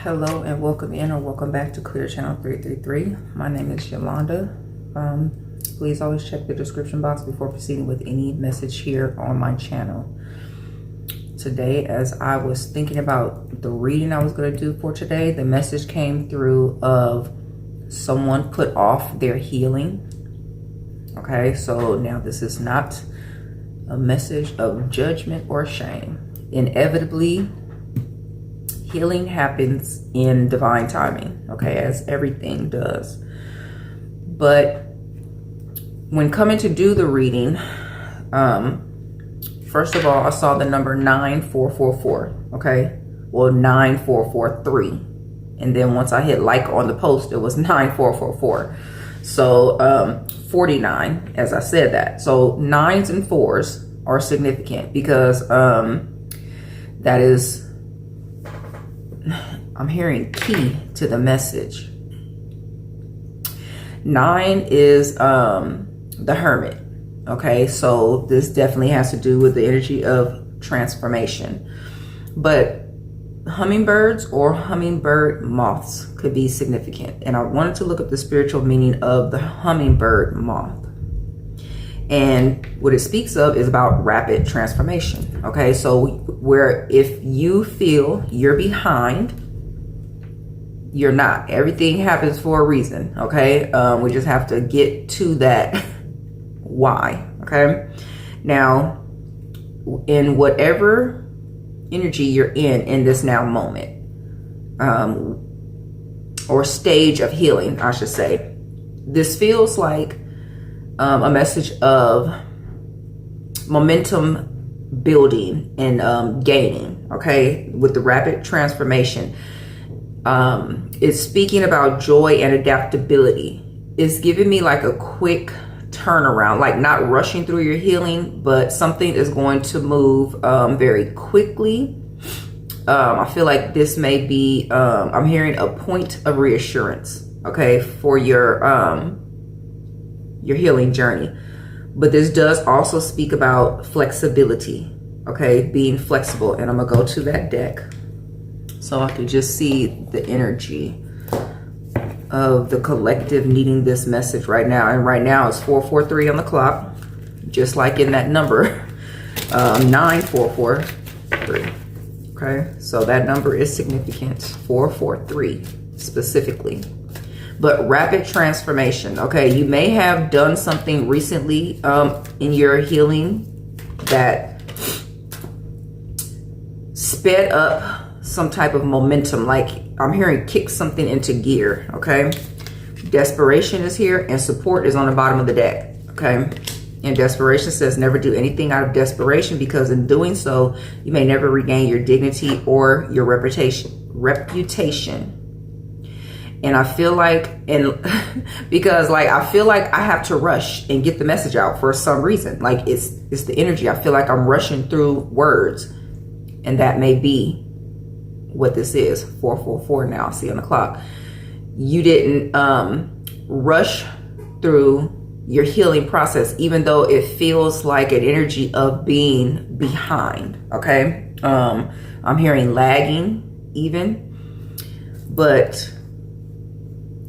Hello and welcome in or welcome back to Clear Channel 333. My name is Yolanda. Please always check the description box before proceeding with any message here on my channel. Today, as I was thinking about the reading I was going to do for today, the message came through of someone put off their healing. Okay, so now this is not a message of judgment or shame. Inevitably, healing happens in divine timing, okay, as everything does. But when coming to do the reading, first of all, I saw the number 9444, okay? Well, 9443. And then once I hit like on the post, it was 9444. So 49, as I said that. So 9s and 4s are significant because that is, I'm hearing key to the message. 9 is the Hermit. Okay, so this definitely has to do with the energy of transformation. But hummingbirds or hummingbird moths could be significant. And I wanted to look up the spiritual meaning of the hummingbird moth. And what it speaks of is about rapid transformation. Okay, so where if you feel you're behind, you're not. Everything happens for a reason. Okay, we just have to get to that why. Okay, now in whatever energy you're in this now moment, or stage of healing, I should say, this feels like a message of momentum building and gaining, okay, with the rapid transformation. It's speaking about joy and adaptability. It's giving me like a quick turnaround, like not rushing through your healing, but something is going to move very quickly. I feel like this may be, I'm hearing a point of reassurance, okay, for your healing journey. But this does also speak about flexibility, okay, being flexible. And I'm gonna go to that deck so I can just see the energy of the collective needing this message right now. And right now it's 443 on the clock, just like in that number, 9443. Okay, so that number is significant, 443 specifically. But rapid transformation, okay, you may have done something recently in your healing that sped up some type of momentum, like I'm hearing kick something into gear, okay? Desperation is here and support is on the bottom of the deck, okay? And desperation says never do anything out of desperation, because in doing so, you may never regain your dignity or your reputation. And I feel like, because like, I feel like I have to rush and get the message out for some reason. Like it's the energy. I feel like I'm rushing through words, and that may be what this is. 444 now, I see on the clock. You didn't rush through your healing process, even though it feels like an energy of being behind. Okay. I'm hearing lagging even, but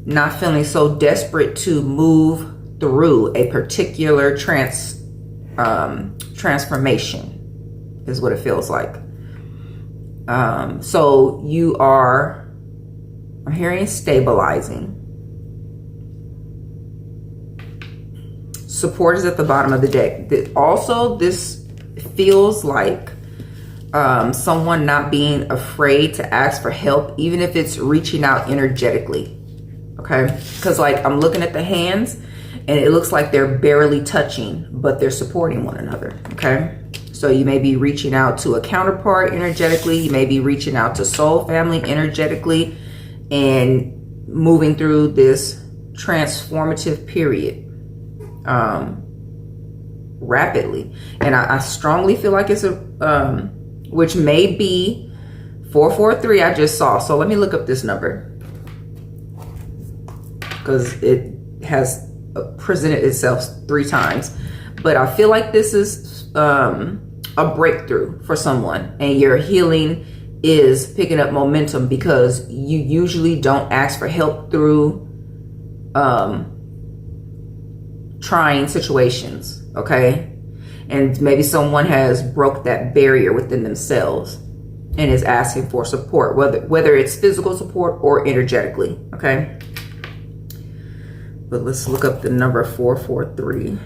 not feeling so desperate to move through a particular transformation is what it feels like. So you are, I'm hearing stabilizing. Support is at the bottom of the deck. Also, this feels like someone not being afraid to ask for help, even if it's reaching out energetically. Okay, because like I'm looking at the hands and it looks like they're barely touching, but they're supporting one another. Okay, so you may be reaching out to a counterpart energetically. You may be reaching out to soul family energetically and moving through this transformative period rapidly. And I strongly feel like it's a which may be 443 I just saw. So let me look up this number, because it has presented itself 3 times. But I feel like this is a breakthrough for someone, and you're healing is picking up momentum because you usually don't ask for help through trying situations, okay? And maybe someone has broke that barrier within themselves and is asking for support, whether it's physical support or energetically, okay? But let's look up the number 443.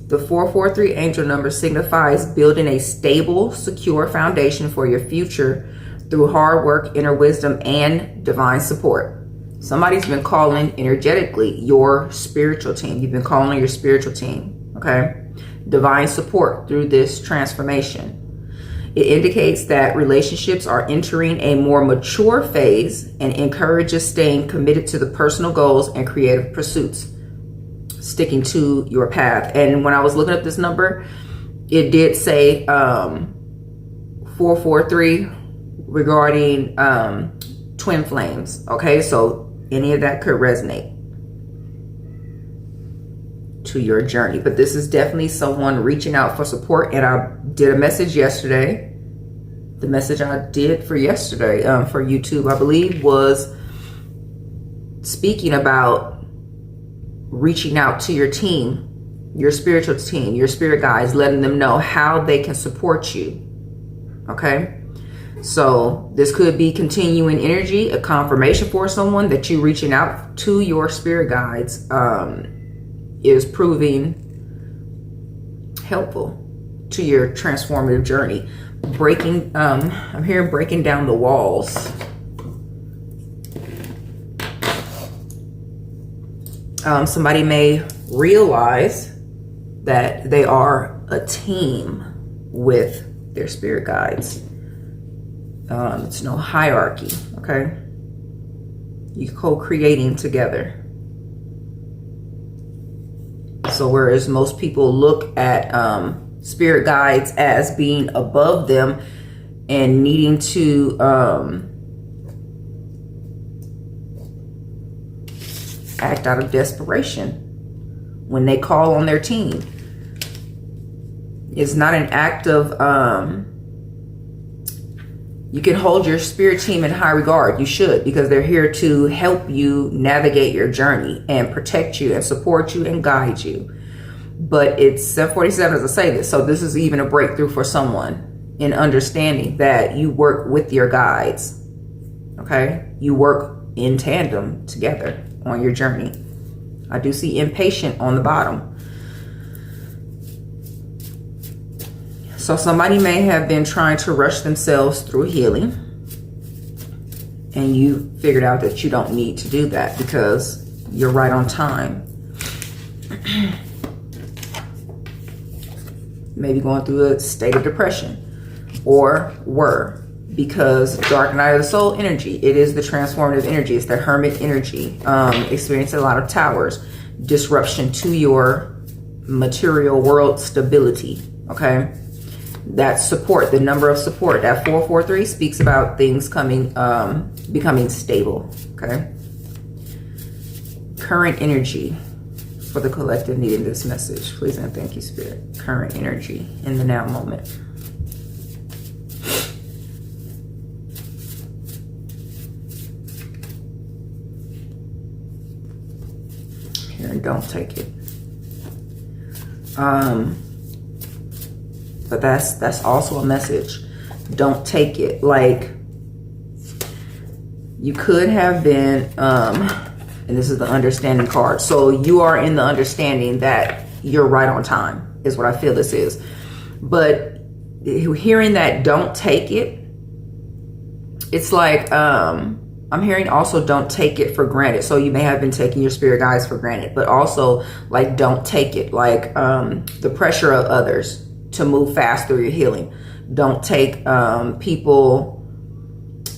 The 443 angel number signifies building a stable, secure foundation for your future through hard work, inner wisdom, and divine support. Somebody's been calling energetically your spiritual team. You've been calling on your spiritual team, okay? Divine support through this transformation. It indicates that relationships are entering a more mature phase and encourages staying committed to the personal goals and creative pursuits, sticking to your path. And when I was looking up this number, it did say 443 regarding twin flames. Okay, so any of that could resonate to your journey. But this is definitely someone reaching out for support. And I did a message yesterday. The message I did for yesterday for YouTube, I believe, was speaking about reaching out to your team, your spiritual team, your spirit guides, letting them know how they can support you. Okay? So this could be continuing energy, a confirmation for someone that you reaching out to your spirit guides is proving helpful to your transformative journey. I'm hearing breaking down the walls. Somebody may realize that they are a team with their spirit guides. It's no hierarchy, okay? You're co-creating together. So whereas most people look at spirit guides as being above them and needing to act out of desperation when they call on their team, it's not an act of you can hold your spirit team in high regard. You should, because they're here to help you navigate your journey and protect you and support you and guide you. But it's 7:47 as I say this, so this is even a breakthrough for someone in understanding that you work with your guides. Okay, you work in tandem together on your journey. I do see impatient on the bottom. So somebody may have been trying to rush themselves through healing, and you figured out that you don't need to do that because you're right on time. Maybe going through a state of depression, or were, because dark night of the soul energy, it is the transformative energy. It's the hermit energy. Experiencing a lot of towers, disruption to your material world stability. Okay, that support, the number of support, that 443 speaks about things coming, becoming stable. Okay, current energy for the collective needing this message, please and thank you, Spirit. Current energy in the now moment. Here, and don't take it. But that's also a message. Don't take it. Like, you could have been, and this is the understanding card. So you are in the understanding that you're right on time, is what I feel this is. But hearing that don't take it, it's like, I'm hearing also don't take it for granted. So you may have been taking your spirit guides for granted, but also like don't take it. Like the pressure of others to move fast through your healing. Don't take people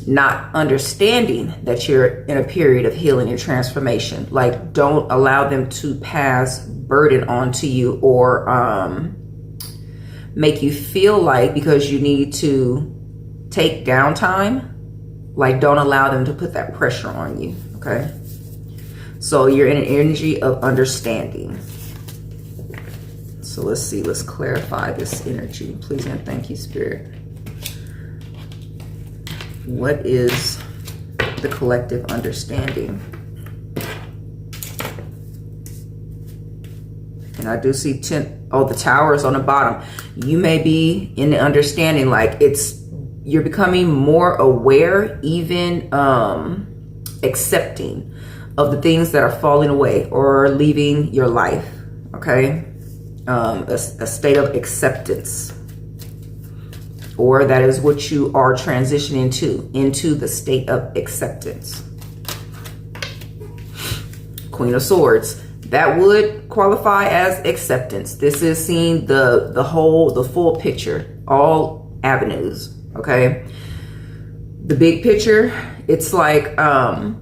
not understanding that you're in a period of healing and transformation. Like, don't allow them to pass burden onto you or make you feel like because you need to take downtime, like don't allow them to put that pressure on you. Okay, So you're in an energy of understanding. So let's see, let's clarify this energy. Please and thank you, Spirit. What is the collective understanding? And I do see the Tower is on the bottom. You may be in the understanding, like you're becoming more aware, even accepting of the things that are falling away or leaving your life. Okay, a state of acceptance, or that is what you are transitioning into the state of acceptance. Queen of Swords. That would qualify as acceptance. This is seeing the full picture, all avenues, okay? The big picture, it's like, and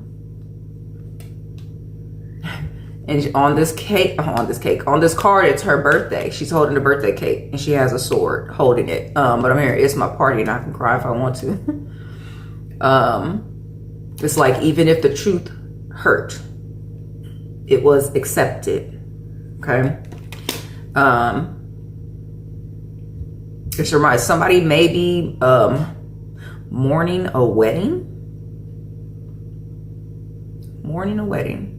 on this card, it's her birthday. She's holding the birthday cake and she has a sword holding it. But I'm here, it's my party and I can cry if I want to. It's like, even if the truth hurt, it was accepted. Okay. It's reminds somebody may be mourning a wedding. Mourning a wedding.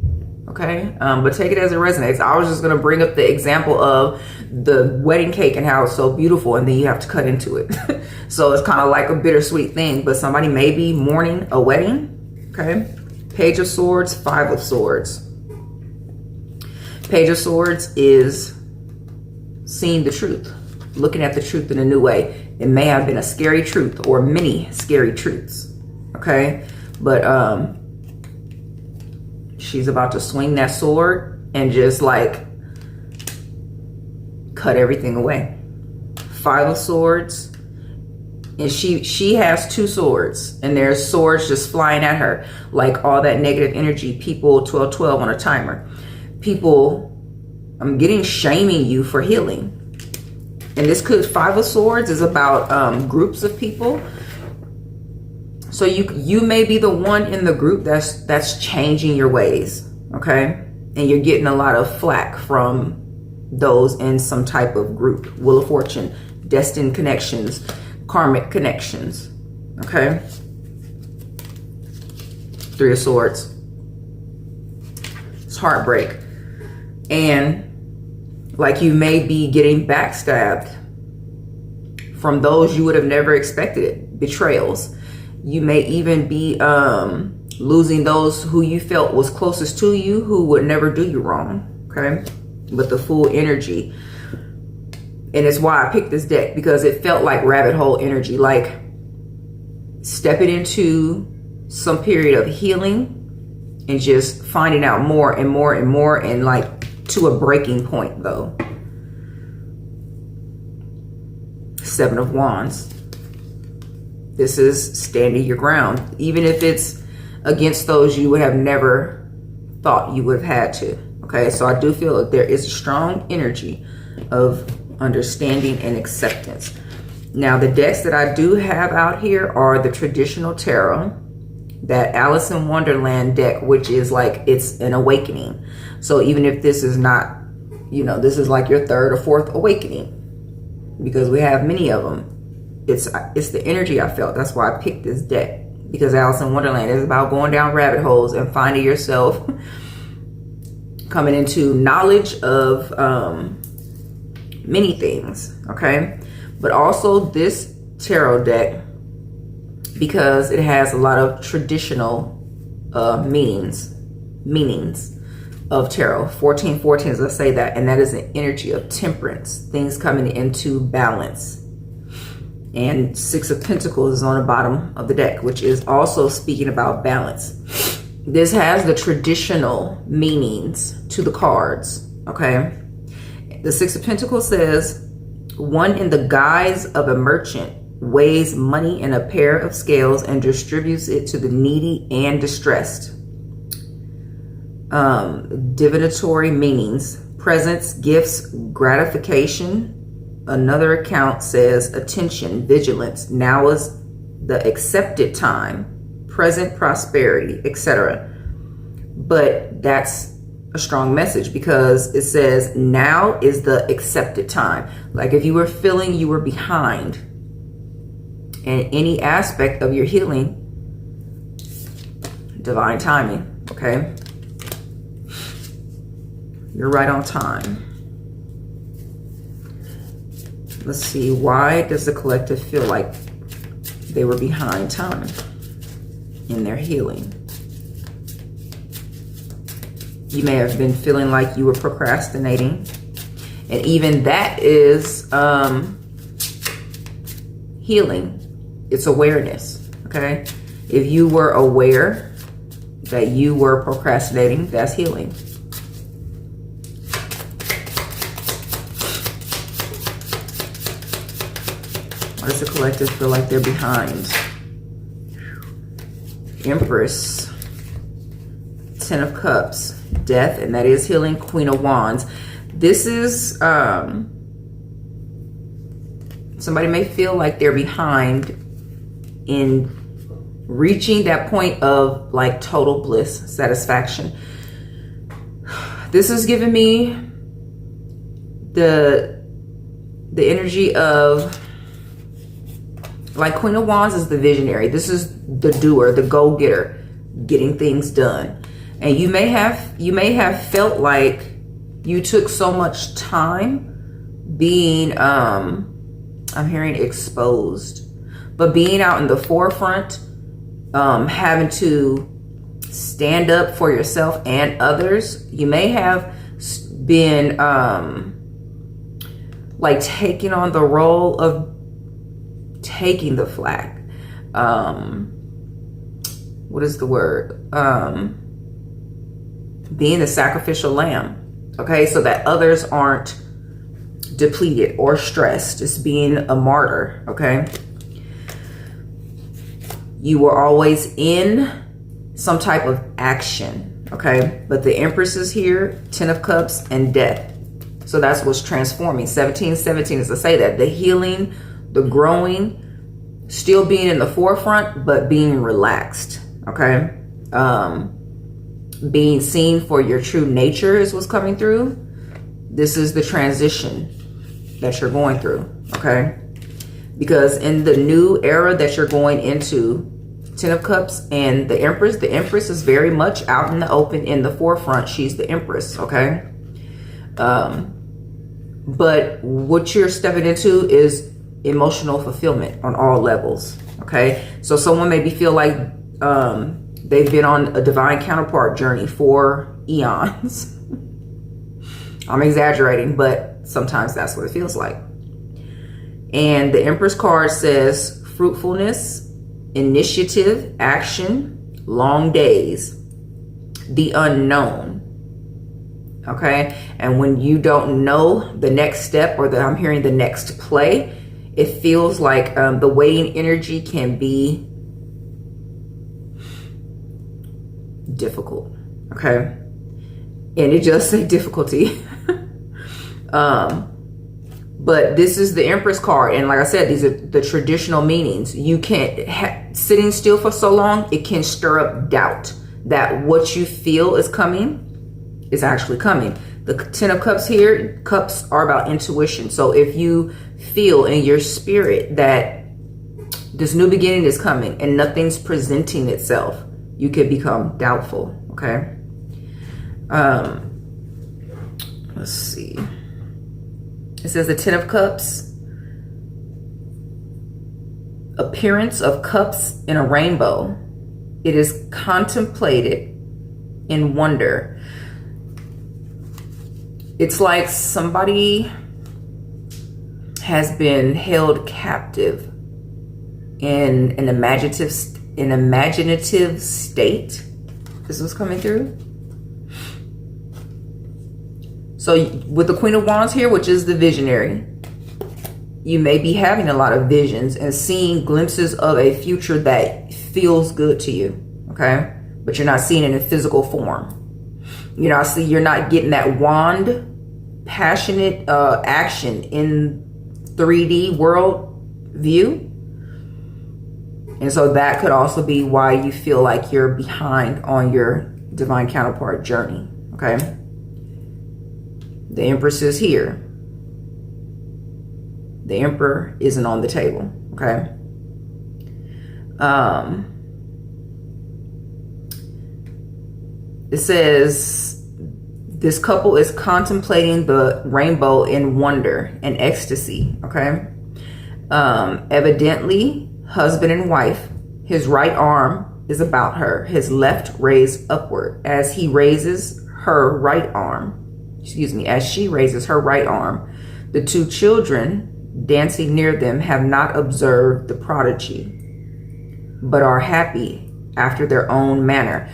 Okay. But take it as it resonates. I was just gonna bring up the example of the wedding cake and how it's so beautiful, and then you have to cut into it. So it's kind of like a bittersweet thing, but somebody may be mourning a wedding. Okay. Page of Swords, Five of Swords. Page of Swords is seeing the truth, looking at the truth in a new way. It may have been a scary truth or many scary truths, okay? But she's about to swing that sword and just like cut everything away. Five of Swords, and she has two swords, and there's swords just flying at her, like all that negative energy. People, 1212 on a timer. People, I'm getting shaming you for healing. And this could, Five of Swords is about groups of people. So you may be the one in the group that's changing your ways, okay? And you're getting a lot of flack from those in some type of group. Wheel of Fortune, destined connections, karmic connections, okay? Three of Swords. It's heartbreak. And like you may be getting backstabbed from those you would have never expected it. Betrayals. You may even be losing those who you felt was closest to you, who would never do you wrong. Okay. With the Fool energy. And it's why I picked this deck, because it felt like rabbit hole energy, like stepping into some period of healing and just finding out more and more and more, and like to a breaking point though. Seven of Wands. This is standing your ground, even if it's against those you would have never thought you would have had to. Okay, so I do feel that there is a strong energy of understanding and acceptance. Now, the decks that I do have out here are the traditional tarot, that Alice in Wonderland deck, which is like, it's an awakening. So even if this is not, you know, this is like your third or fourth awakening, because we have many of them. It's the energy I felt. That's why I picked this deck, because Alice in Wonderland is about going down rabbit holes and finding yourself coming into knowledge of many things, okay? But also this tarot deck, because it has a lot of traditional meanings of tarot. 1414, as I say that, and that is an energy of temperance, things coming into balance. And Six of Pentacles is on the bottom of the deck, which is also speaking about balance. This has the traditional meanings to the cards, okay? The Six of Pentacles says, one in the guise of a merchant weighs money in a pair of scales and distributes it to the needy and distressed. Divinatory meanings: presents, gifts, gratification. Another account says attention, vigilance. Now is the accepted time, present prosperity, etc. But that's a strong message because it says now is the accepted time. Like if you were feeling you were behind in any aspect of your healing, divine timing, okay? You're right on time. Let's see, why does the collective feel like they were behind time in their healing? You may have been feeling like you were procrastinating. And even that is healing. It's awareness, okay? If you were aware that you were procrastinating, that's healing. Why does the collective feel like they're behind? Empress, 10 of Cups, Death, and that is healing. Queen of Wands. This is somebody may feel like they're behind in reaching that point of like total bliss, satisfaction. This is giving me the energy of like Queen of Wands is the visionary. This is the doer, the go-getter, getting things done. And you may have felt like you took so much time being I'm hearing exposed, but being out in the forefront, having to stand up for yourself and others. You may have been like taking on the role of taking the flak. What is the word? Being the sacrificial lamb, okay, so that others aren't depleted or stressed. Just being a martyr, okay? You were always in some type of action, okay? But the Empress is here, 10 of Cups, and Death. So that's what's transforming. 1717 is to say that the healing, the growing, still being in the forefront, but being relaxed, okay? Being seen for your true nature is what's coming through. This is the transition that you're going through, okay? Because in the new era that you're going into, 10 of Cups and the Empress is very much out in the open, in the forefront. She's the Empress, okay? But what you're stepping into is emotional fulfillment on all levels, okay? So someone maybe feel like they've been on a divine counterpart journey for eons. I'm exaggerating, but sometimes that's what it feels like. And the Empress card says fruitfulness, initiative, action, long days, the unknown. Okay? And when you don't know the next step, or I'm hearing the next play, it feels like the waiting energy can be difficult. Okay? And it just say difficulty. But this is the Empress card, and like I said, these are the traditional meanings. You can't sitting still for so long, it can stir up doubt that what you feel is coming is actually coming. The 10 of Cups here, cups are about intuition. So if you feel in your spirit that this new beginning is coming and nothing's presenting itself, you could become doubtful. Okay. Let's see. It says the 10 of Cups, appearance of cups in a rainbow. It is contemplated in wonder. It's like somebody has been held captive in an imaginative state. This was coming through. So with the Queen of Wands here, which is the visionary, you may be having a lot of visions and seeing glimpses of a future that feels good to you, okay? But you're not seeing it in physical form. You're not getting that wand, passionate action in 3D world view. And so that could also be why you feel like you're behind on your divine counterpart journey. Okay. The Empress is here. The Emperor isn't on the table. Okay. It says this couple is contemplating the rainbow in wonder and ecstasy. Okay. Evidently, husband and wife. His right arm is about her, his left raised upward as he raises her right arm. As she raises her right arm. The two children dancing near them have not observed the prodigy, but are happy after their own manner.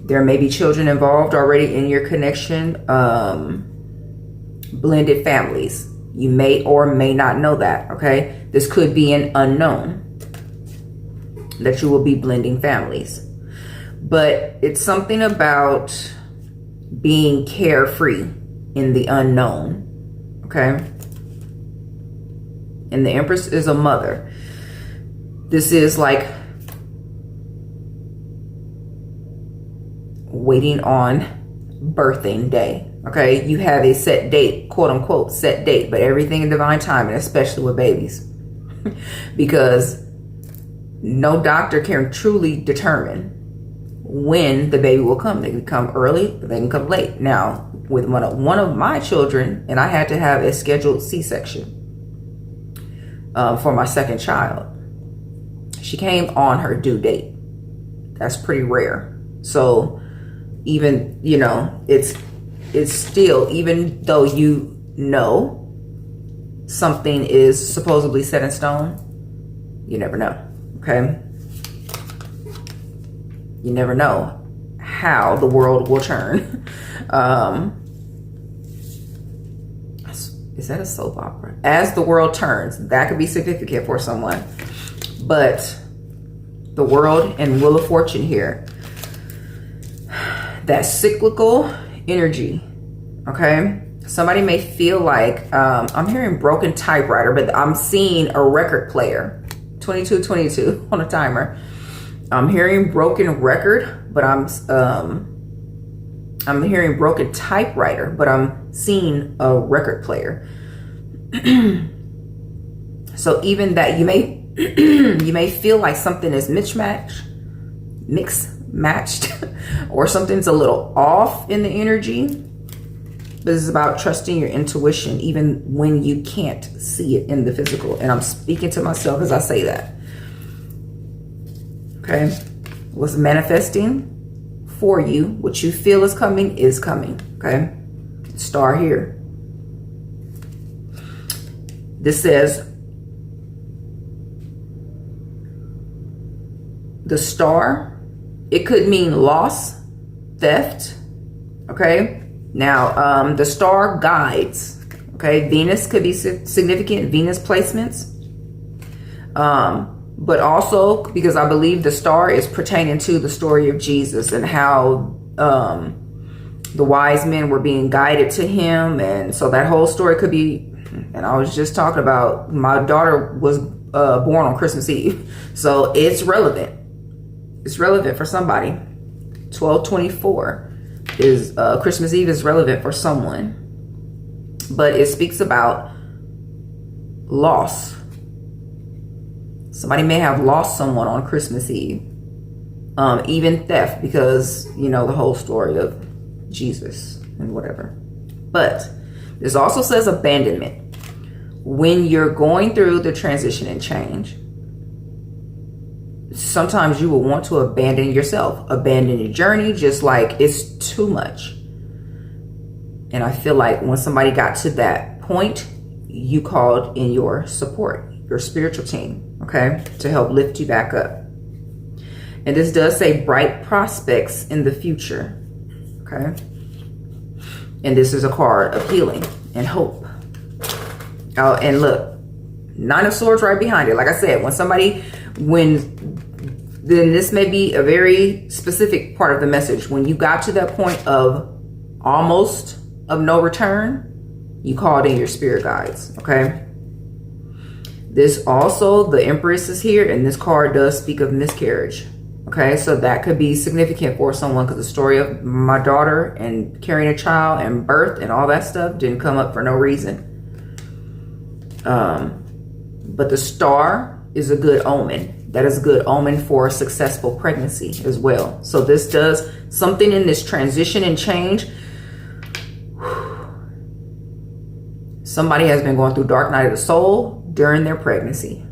There may be children involved already in your connection. Blended families. You may or may not know that, okay? This could be an unknown that you will be blending families. But it's something about being carefree in the unknown, okay? And the Empress is a mother. This is like waiting on birthing day, okay? You have a set date, quote unquote, set date, but everything in divine timing, especially with babies. Because no doctor can truly determine when the baby will come. They can come early, they can come late. Now, with one of my children, and I had to have a scheduled C-section for my second child. She came on her due date. That's pretty rare. So even, you know, it's still, even though you know something is supposedly set in stone, you never know, okay? You never know how the world will turn. Is that a soap opera? As the world turns, that could be significant for someone. But the world and Wheel of Fortune here, that cyclical energy, okay? Somebody may feel like, I'm hearing broken typewriter, but I'm seeing a record player, 2222 on a timer. I'm hearing broken record, but I'm hearing broken typewriter, but I'm seeing a record player. So even that, you may you may feel like something is matched, or something's a little off in the energy. But this is about trusting your intuition, even when you can't see it in the physical. And I'm speaking to myself as I say that. Okay, what's manifesting for you, what you feel is coming, okay? Star here. This says, the star, it could mean loss, theft, okay? Now, the star guides, okay? Venus could be significant, Venus placements. But also, because I believe the star is pertaining to the story of Jesus and how the wise men were being guided to him. And so that whole story could be, and I was just talking about, my daughter was born on Christmas Eve. So it's relevant. It's relevant for somebody. 12/24 is Christmas Eve is relevant for someone. But it speaks about loss. Somebody may have lost someone on Christmas Eve. Even theft, because, you know, the whole story of Jesus and whatever. But this also says abandonment. When you're going through the transition and change, sometimes you will want to abandon yourself, abandon your journey, just like it's too much. And I feel like when somebody got to that point, you called in your support, your spiritual team, okay, to help lift you back up. And this does say bright prospects in the future, okay? And this is a card of healing and hope. Oh, and look, Nine of Swords right behind it. Like I said, then this may be a very specific part of the message. When you got to that point of almost of no return, you called in your spirit guides, okay? This also, the Empress is here, and this card does speak of miscarriage, Okay, so that could be significant for someone because the story of my daughter and carrying a child and birth and all that stuff didn't come up for no reason. But the star is a good omen. That is a good omen for a successful pregnancy as well. So this does something in this transition and change. Somebody has been going through dark night of the soul during their pregnancy.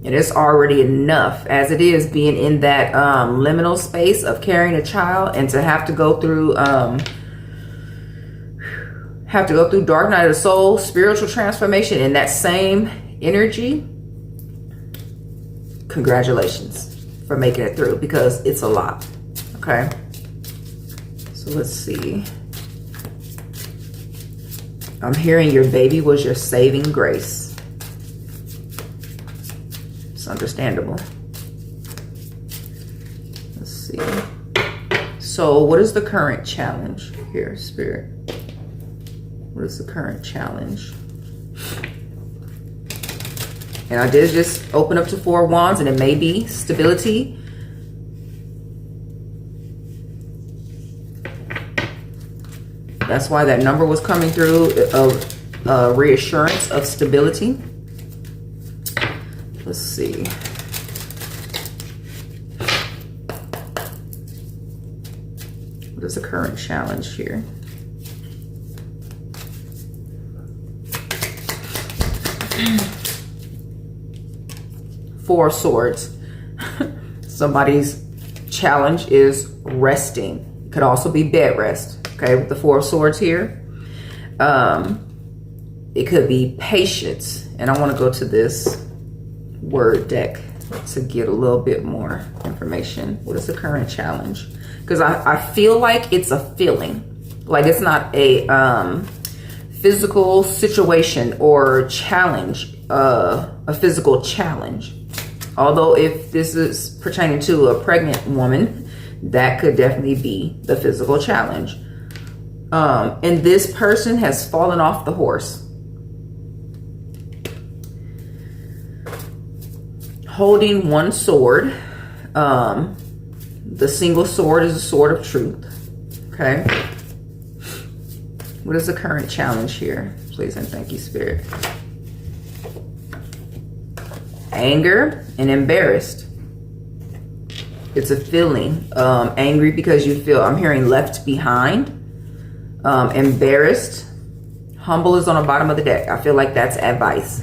And it's already enough as it is being in that liminal space of carrying a child, and to have to go through dark night of the soul, spiritual transformation in that same energy. Congratulations for making it through, because it's a lot. Okay. So let's see. I'm hearing your baby was your saving grace. It's understandable. Let's see. So what is the current challenge here, Spirit? What is the current challenge? And I did just open up to 4 of Wands, and it may be stability. That's why that number was coming through of reassurance of stability. Let's see. What is the current challenge here? Four of Swords. Somebody's challenge is resting. Could also be bed rest. Okay, with the Four of Swords here. It could be patience. And I want to go to this word deck to get a little bit more information. What is the current challenge? Because I feel like it's a feeling. Like it's not a physical situation or challenge, a physical challenge. Although if this is pertaining to a pregnant woman, that could definitely be the physical challenge. And this person has fallen off the horse. Holding one sword. The single sword is a sword of truth. Okay. What is the current challenge here? Please and thank you, Spirit. Anger and embarrassed. It's a feeling. Angry because you feel, I'm hearing left behind. Embarrassed. Humble is on the bottom of the deck. I feel like that's advice.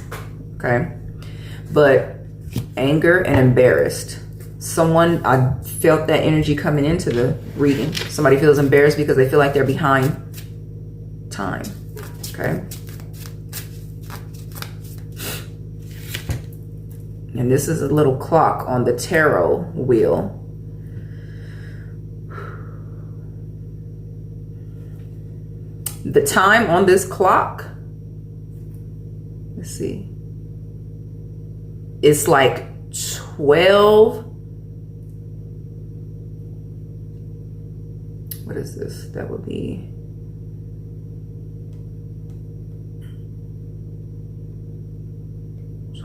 Okay. But anger and embarrassed. Someone, I felt that energy coming into the reading. Somebody feels embarrassed because they feel like they're behind time. Okay. And this is a little clock on the tarot wheel. The time on this clock, let's see, it's like 12. What is this? That would be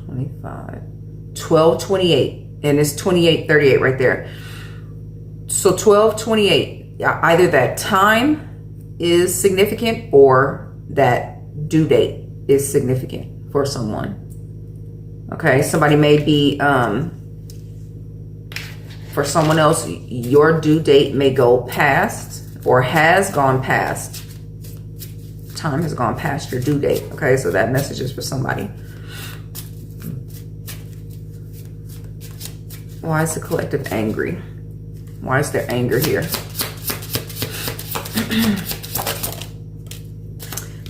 25. 12:28, and it's 28:38 right there. So 12:28, either that time is significant or that due date is significant for someone. Okay, somebody may be, for someone else, your due date may go past or has gone past. Time has gone past your due date. Okay, so that message is for somebody. Why is the collective angry? Why is there anger here?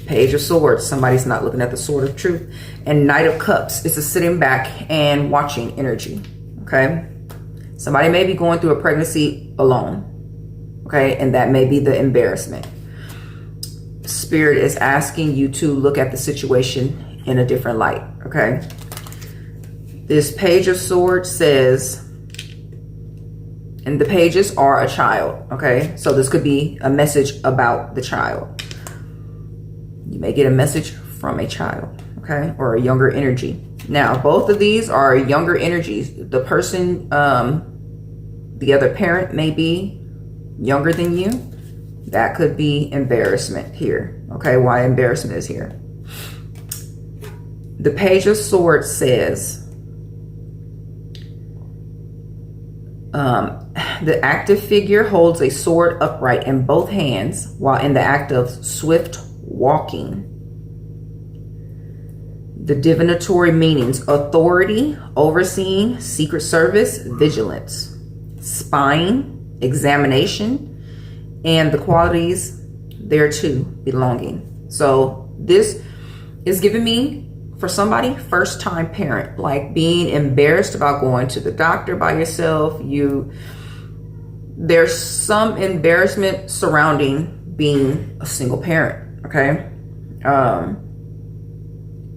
Page of Swords. Somebody's not looking at the Sword of Truth. And Knight of Cups. It's a sitting back and watching energy. Okay. Somebody may be going through a pregnancy alone. Okay. And that may be the embarrassment. Spirit is asking you to look at the situation in a different light. Okay. This Page of Swords says, and the pages are a child, okay? So this could be a message about the child. You may get a message from a child, okay? Or a younger energy. Now, both of these are younger energies. The person the other parent may be younger than you. That could be embarrassment here. Okay, why embarrassment is here. The Page of Swords says, the active figure holds a sword upright in both hands while in the act of swift walking. The divinatory meanings: authority, overseeing, secret service, vigilance, spying, examination, and the qualities thereto belonging. So this is giving me, for somebody, first time parent, like being embarrassed about going to the doctor by yourself. There's some embarrassment surrounding being a single parent. Okay.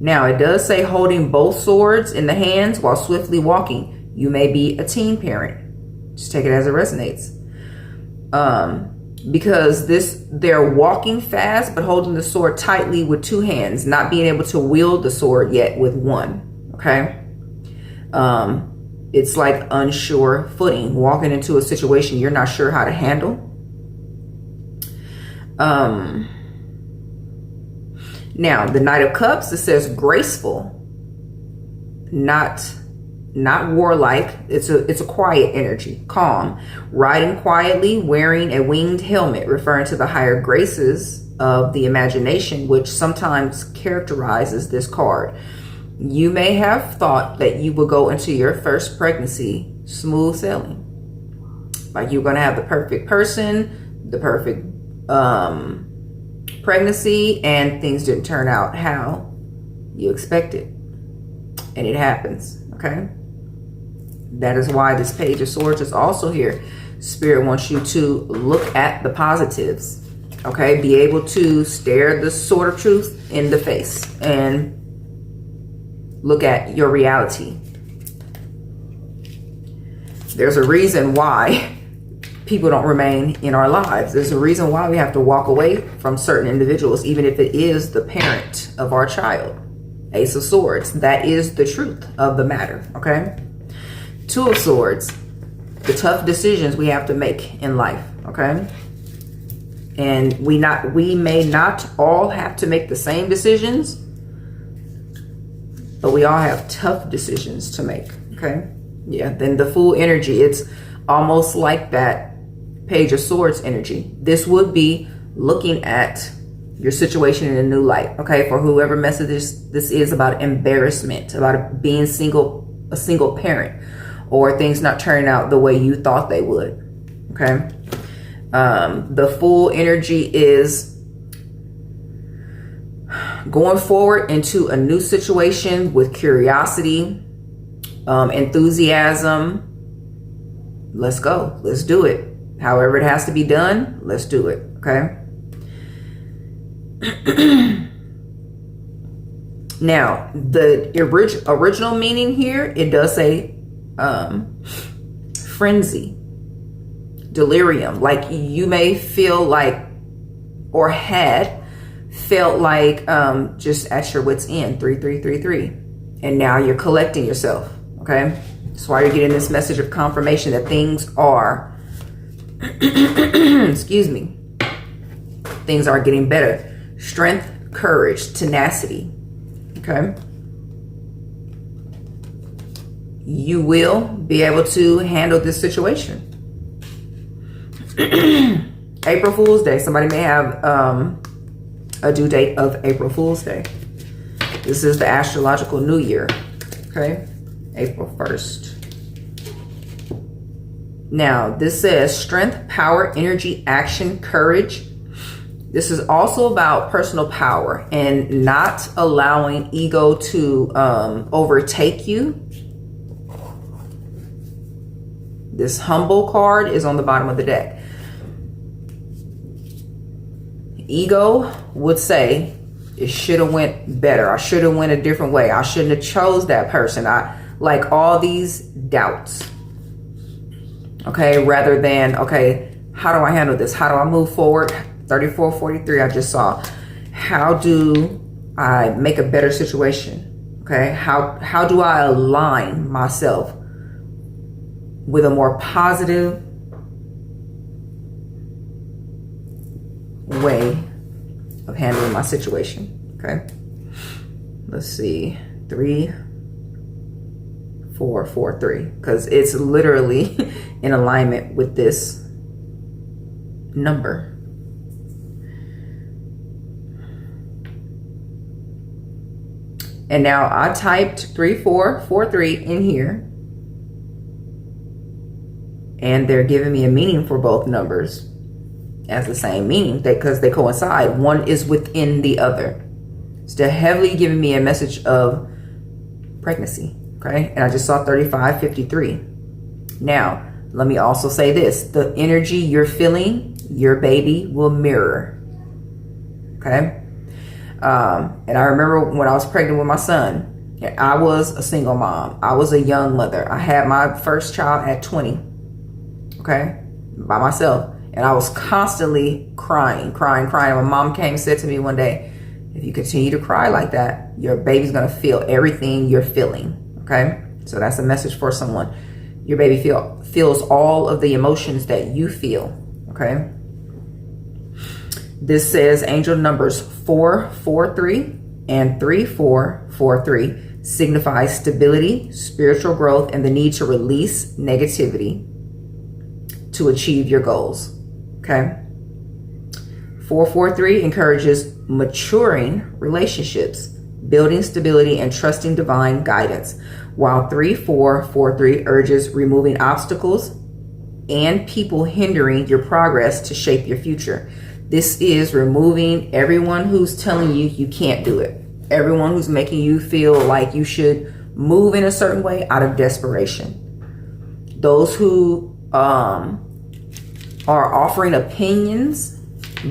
Now it does say holding both swords in the hands while swiftly walking. You may be a teen parent. Just take it as it resonates. Because they're walking fast but holding the sword tightly with two hands, not being able to wield the sword yet with one. Okay. It's like unsure footing, walking into a situation you're not sure how to handle. Now the Knight of Cups, it says graceful, not warlike. It's a quiet energy, calm, riding quietly, wearing a winged helmet, referring to the higher graces of the imagination, which sometimes characterizes this card. You may have thought that you would go into your first pregnancy smooth sailing, like you're going to have the perfect person, the perfect pregnancy, and things didn't turn out how you expected, and it happens. Okay. That is why this Page of Swords is also here. Spirit wants you to look at the positives. Okay. Be able to stare the sword of truth in the face and look at your reality. There's a reason why people don't remain in our lives. There's a reason why we have to walk away from certain individuals, even if it is the parent of our child. Ace of Swords, that is the truth of the matter. Okay. Two of Swords, the tough decisions we have to make in life. Okay. And we may not all have to make the same decisions, but we all have tough decisions to make. Okay. Yeah. Then the Fool energy, it's almost like that Page of Swords energy. This would be looking at your situation in a new light. Okay. For whoever message this is about embarrassment, about being a single parent, or things not turning out the way you thought they would. Okay. The Fool energy is going forward into a new situation with curiosity, enthusiasm. Let's go. Let's do it. However it has to be done, let's do it. Okay. Now, the original meaning here, it does say frenzy, delirium. Like you may feel like, or had felt like just at your wit's end, 3333, and now you're collecting yourself. Okay, that's why you're getting this message of confirmation that things are excuse me, things are getting better. Strength, courage, tenacity. Okay, you will be able to handle this situation. April Fool's Day, somebody may have a due date of April Fool's Day. This is the astrological new year. Okay, April 1st. Now, this says strength, power, energy, action, courage. This is also about personal power and not allowing ego to overtake you. This humble card is on the bottom of the deck. Ego would say, it should have went better. I should have went a different way. I shouldn't have chose that person. I like all these doubts. Okay, rather than, okay, how do I handle this? How do I move forward? 3443, I just saw. How do I make a better situation? Okay, how do I align myself with a more positive way of handling my situation. Okay, let's see, 3 4 4 3, because it's literally in alignment with this number. And now I typed 3443 in here, and they're giving me a meaning for both numbers as the same meaning, because they coincide. One is within the other. So they're heavily giving me a message of pregnancy. Okay, and I just saw 3553. Now, let me also say this: the energy you're feeling, your baby will mirror. Okay. And I remember when I was pregnant with my son, I was a single mom. I was a young mother. I had my first child at 20, okay, by myself. And I was constantly crying. My mom came and said to me one day, if you continue to cry like that, your baby's going to feel everything you're feeling, okay? So that's a message for someone. Your baby feels all of the emotions that you feel, okay? This says angel numbers 443 and 3443 signify stability, spiritual growth, and the need to release negativity to achieve your goals. Okay. 443 encourages maturing relationships, building stability, and trusting divine guidance, while 3443 urges removing obstacles and people hindering your progress to shape your future. This is removing everyone who's telling you you can't do it. Everyone who's making you feel like you should move in a certain way out of desperation. Those who are offering opinions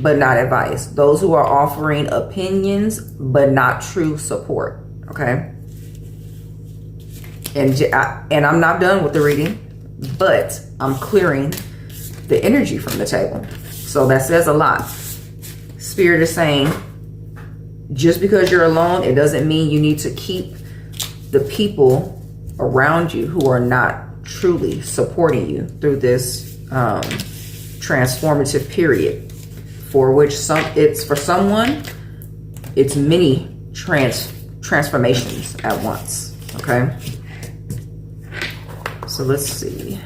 but not advice. Those who are offering opinions but not true support. Okay? And I'm not done with the reading, but I'm clearing the energy from the table. So that says a lot. Spirit is saying, just because you're alone, it doesn't mean you need to keep the people around you who are not truly supporting you through this transformative period, for which it's for someone, it's many transformations at once. Okay, so let's see.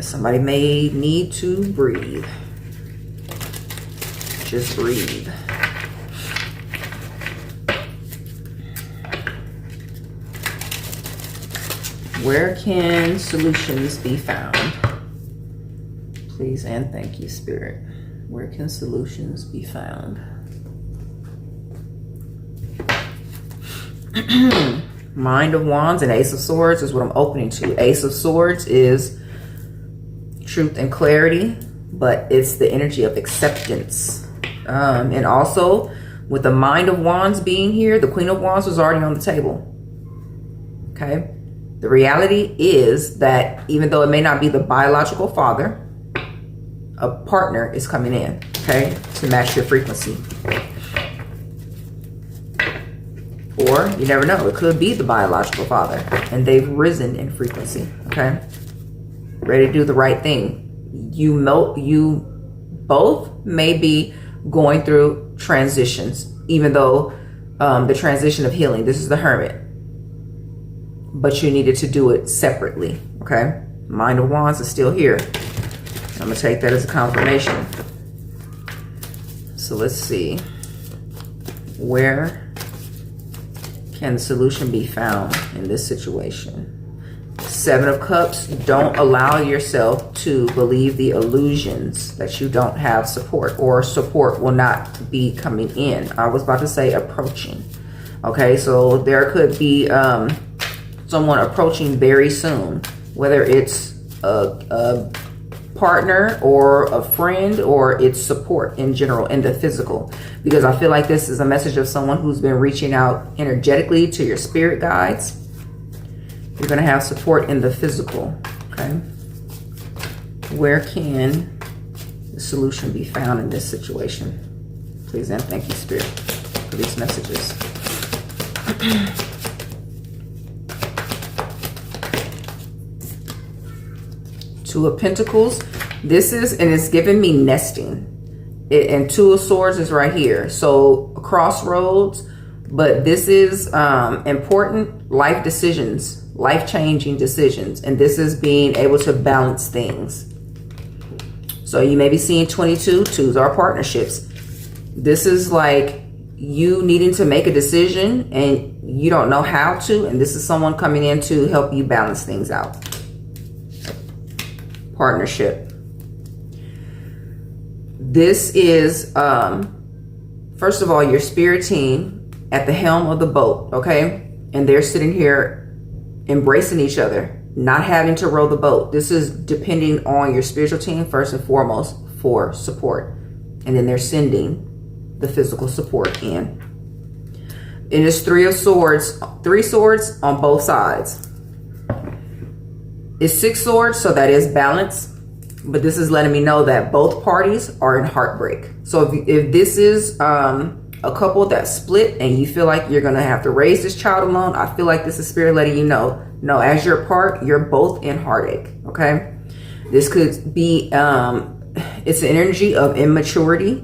Somebody may need to breathe. Just breathe. Where can solutions be found? Please and thank you, Spirit. Where can solutions be found? Mind of Wands and Ace of Swords is what I'm opening to. Ace of Swords is truth and clarity, but it's the energy of acceptance. And also with the Mind of Wands being here, the Queen of Wands was already on the table. Okay. The reality is that even though it may not be the biological father, a partner is coming in, okay, to match your frequency. Or you never know, it could be the biological father and they've risen in frequency, okay? Ready to do the right thing. You both may be going through transitions, even though the transition of healing, this is the Hermit, but you needed to do it separately. Okay, Mind of Wands is still here. I'm gonna take that as a confirmation. So let's see, where can the solution be found in this situation? Seven of Cups, don't allow yourself to believe the illusions that you don't have support, or support will not be coming in. I was about to say approaching. Okay, so there could be someone approaching very soon, whether it's a partner or a friend, or it's support in general in the physical, because I feel like this is a message of someone who's been reaching out energetically to your spirit guides. You're going to have support in the physical. Okay, where can the solution be found in this situation? Please and thank you, Spirit, for these messages. Two of Pentacles. This is, and it's giving me nesting. And Two of Swords is right here. So crossroads, but this is important life decisions, life-changing decisions. And this is being able to balance things. So you may be seeing 22. Twos are partnerships. This is like you needing to make a decision and you don't know how to. And this is someone coming in to help you balance things out. Partnership. This is, first of all, your spirit team at the helm of the boat, okay? And they're sitting here embracing each other, not having to row the boat. This is depending on your spiritual team first and foremost for support. And then they're sending the physical support in. It is Three of Swords, 3 swords on both sides. It's 6 swords, so that is balance. But this is letting me know that both parties are in heartbreak. So if this is a couple that split and you feel like you're going to have to raise this child alone, I feel like this is spirit letting you know, no, as you're apart, you're both in heartache, okay? This could be, it's an energy of immaturity,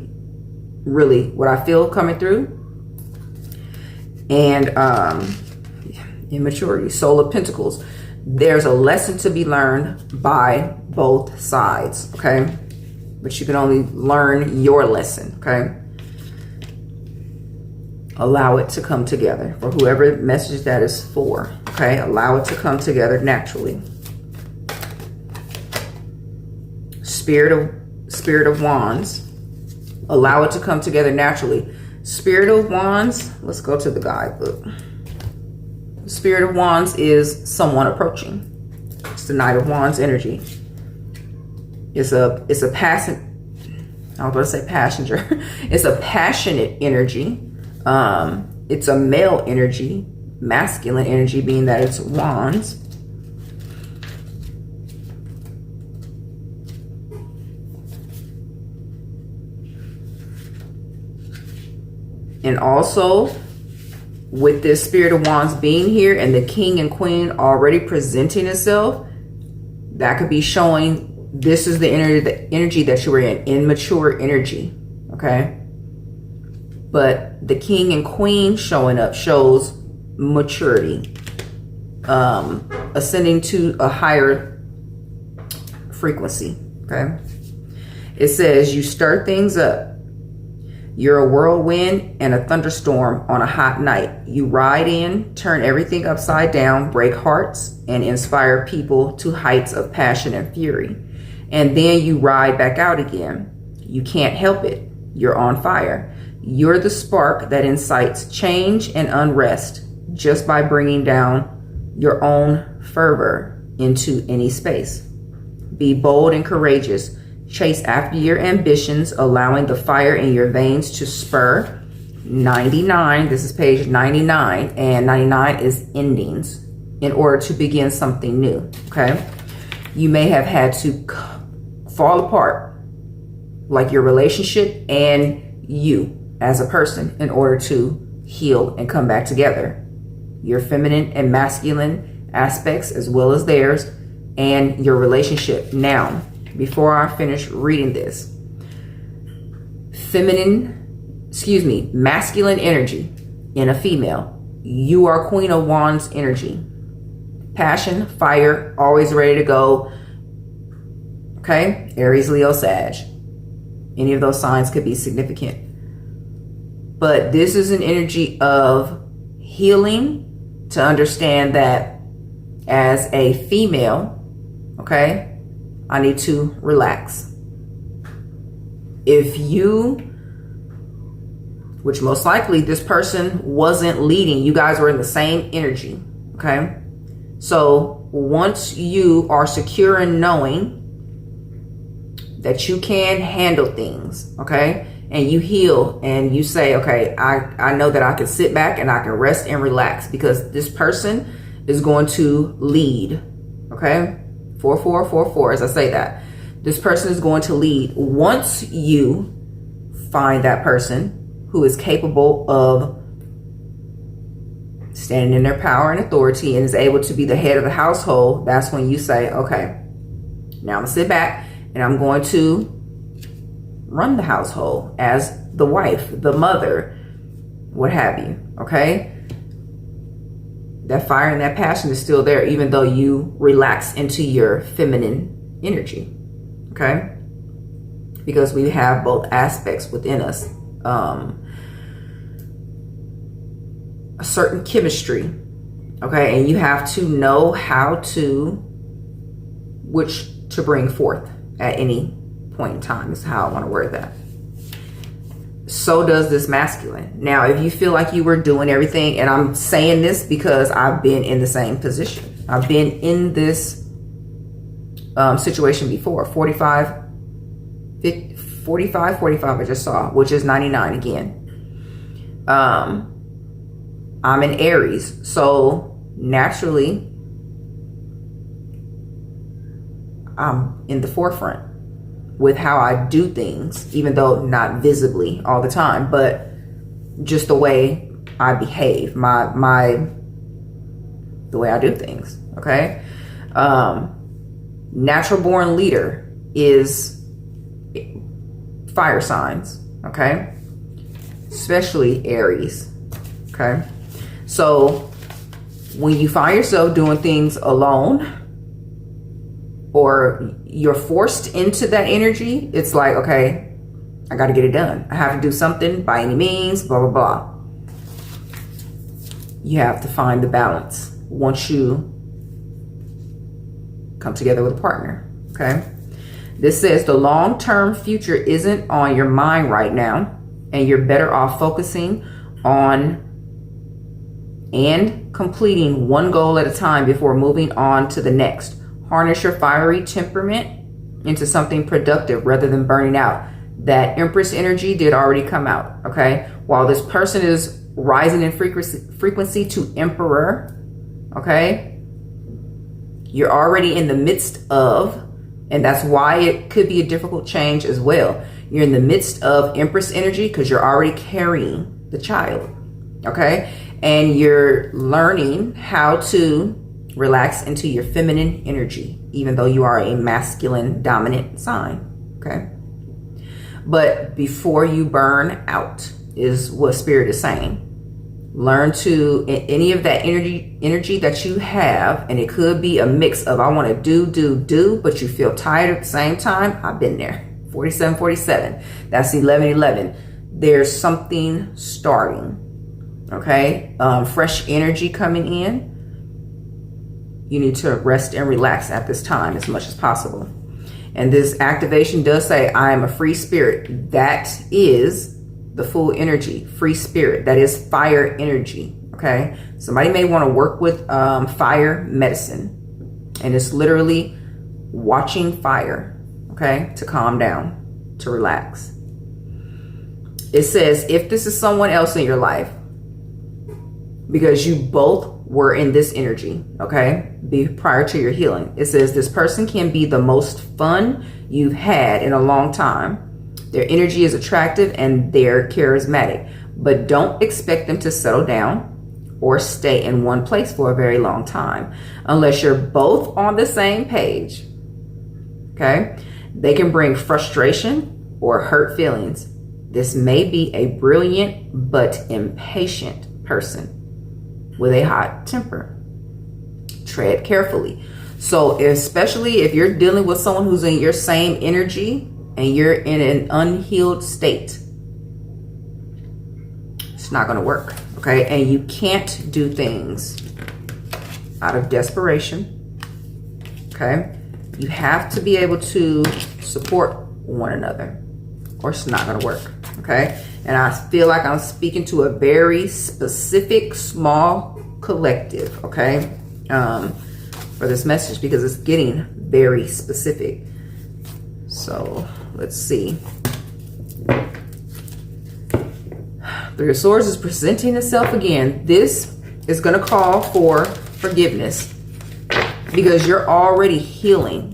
really, what I feel coming through. And immaturity, Soul of Pentacles. There's a lesson to be learned by both sides, okay? But you can only learn your lesson, okay? Allow it to come together for whoever message that is for, okay? Allow it to come together naturally. Spirit of Wands. Allow it to come together naturally. Spirit of Wands, let's go to the guidebook. Spirit of Wands is someone approaching. It's the Knight of Wands energy. It's a passionate, I was going to say passenger. It's a passionate energy. It's a male energy, masculine energy, being that it's wands. And also, with this Spirit of Wands being here and the King and Queen already presenting itself, that could be showing this is the energy that you were in, immature energy, okay? But the King and Queen showing up shows maturity, ascending to a higher frequency, okay? It says you stir things up. You're a whirlwind and a thunderstorm on a hot night. You ride in, turn everything upside down, break hearts, and inspire people to heights of passion and fury. And then you ride back out again. You can't help it. You're on fire. You're the spark that incites change and unrest just by bringing down your own fervor into any space. Be bold and courageous. Chase after your ambitions, allowing the fire in your veins to spur. 99, this is page 99, and 99 is endings in order to begin something new, okay? You may have had to fall apart, like your relationship and you as a person, in order to heal and come back together. Your feminine and masculine aspects as well as theirs, and your relationship. Now, before I finish reading this, masculine energy in a female. You are Queen of Wands energy. Passion, fire, always ready to go. Okay? Aries, Leo, Sag. Any of those signs could be significant. But this is an energy of healing, to understand that as a female, okay, I need to relax. If you, which most likely this person wasn't leading, you guys were in the same energy, okay? So once you are secure in knowing that you can handle things, okay, and you heal and you say, okay, I know that I can sit back and I can rest and relax because this person is going to lead, okay? 4444, as I say that. This person is going to lead. Once you find that person who is capable of standing in their power and authority and is able to be the head of the household, that's when you say, okay, now I'm gonna sit back and I'm going to run the household as the wife, the mother, what have you, okay? That fire and that passion is still there, even though you relax into your feminine energy, okay? Because we have both aspects within us. A certain chemistry, okay? And you have to know how to, which to bring forth at any point in time is how I want to word that. So does this masculine. Now, if you feel like you were doing everything, and I'm saying this because I've been in the same position. I've been in this situation before. 45, I just saw, which is 99 again. I'm in Aries, so naturally I'm in the forefront with how I do things, even though not visibly all the time, but just the way I behave, the way I do things, okay? Natural born leader is fire signs, okay? Especially Aries, okay? So when you find yourself doing things alone or you're forced into that energy, it's like, okay, I got to get it done. I have to do something by any means, blah, blah, blah. You have to find the balance once you come together with a partner, okay? This says the long-term future isn't on your mind right now, and you're better off focusing on and completing one goal at a time before moving on to the next. Harness your fiery temperament into something productive rather than burning out. That Empress energy did already come out, okay? While this person is rising in frequency to Emperor, okay? You're already in the midst of, and that's why it could be a difficult change as well. You're in the midst of Empress energy because you're already carrying the child, okay? And you're learning how to relax into your feminine energy, even though you are a masculine dominant sign, okay? But before you burn out is what Spirit is saying. Learn to, any of that energy that you have, and it could be a mix of I want to do, but you feel tired at the same time. I've been there. 47. That's 11. There's something starting. Okay, fresh energy coming in. You need to rest and relax at this time as much as possible. And this activation does say, I am a free spirit. That is the full energy, free spirit. That is fire energy, okay? Somebody may want to work with fire medicine. And it's literally watching fire, okay? To calm down, to relax. It says, if this is someone else in your life, because you both were in this energy, okay, prior to your healing. It says this person can be the most fun you've had in a long time. Their energy is attractive and they're charismatic, but don't expect them to settle down or stay in one place for a very long time unless you're both on the same page, okay? They can bring frustration or hurt feelings. This may be a brilliant but impatient person with a hot temper. Tread carefully. So especially if you're dealing with someone who's in your same energy and you're in an unhealed state, it's not going to work, okay? And you can't do things out of desperation, okay? You have to be able to support one another or it's not going to work, okay? And I feel like I'm speaking to a very specific, small collective, okay, for this message because it's getting very specific. So let's see. Three of Swords is presenting itself again. This is going to call for forgiveness because you're already healing.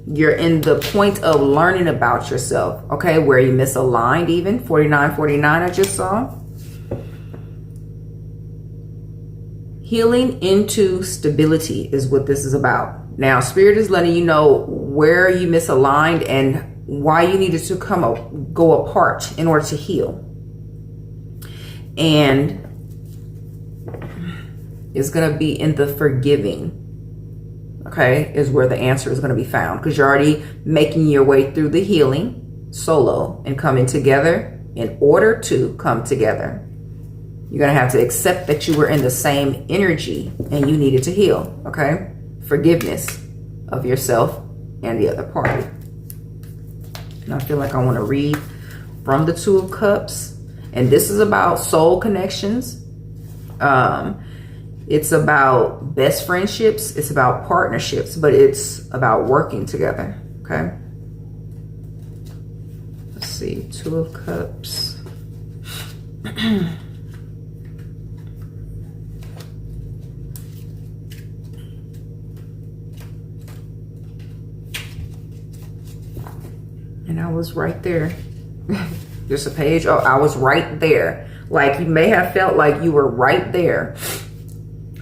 You're in the point of learning about yourself, okay? Where you misaligned even. 4949 I just saw. Healing into stability is what this is about. Now, Spirit is letting you know where you misaligned and why you needed to go apart in order to heal. And it's going to be in the forgiving. Okay, is where the answer is going to be found, because you're already making your way through the healing solo and coming together in order to come together. You're going to have to accept that you were in the same energy and you needed to heal. Okay, forgiveness of yourself and the other party. And I feel like I want to read from the Two of Cups, and this is about soul connections. It's about best friendships. It's about partnerships, but it's about working together. Okay. Let's see. Two of Cups. And I was right there. Just a page. Oh, I was right there. Like, you may have felt like you were right there,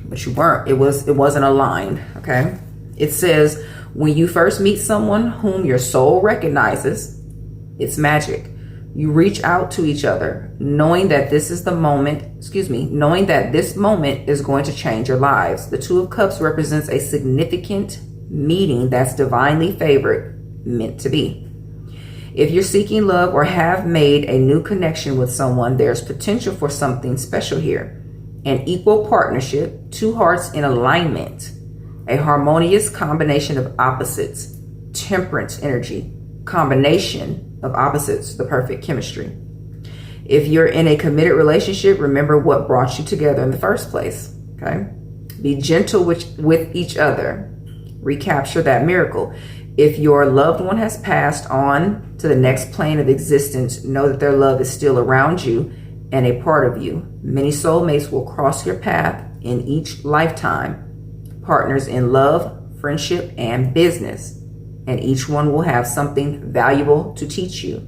but you weren't. It wasn't aligned. Okay. It says, when you first meet someone whom your soul recognizes, it's magic. You reach out to each other, knowing that this is the moment, knowing that this moment is going to change your lives. The Two of Cups represents a significant meeting that's divinely favored, meant to be. If you're seeking love or have made a new connection with someone, there's potential for something special here. An equal partnership, two hearts in alignment, a harmonious combination of opposites, temperance energy, combination of opposites, the perfect chemistry. If you're in a committed relationship, remember what brought you together in the first place. Okay. Be gentle with each other. Recapture that miracle. If your loved one has passed on to the next plane of existence, know that their love is still around you and a part of you. Many soulmates will cross your path in each lifetime. Partners in love, friendship, and business. And each one will have something valuable to teach you.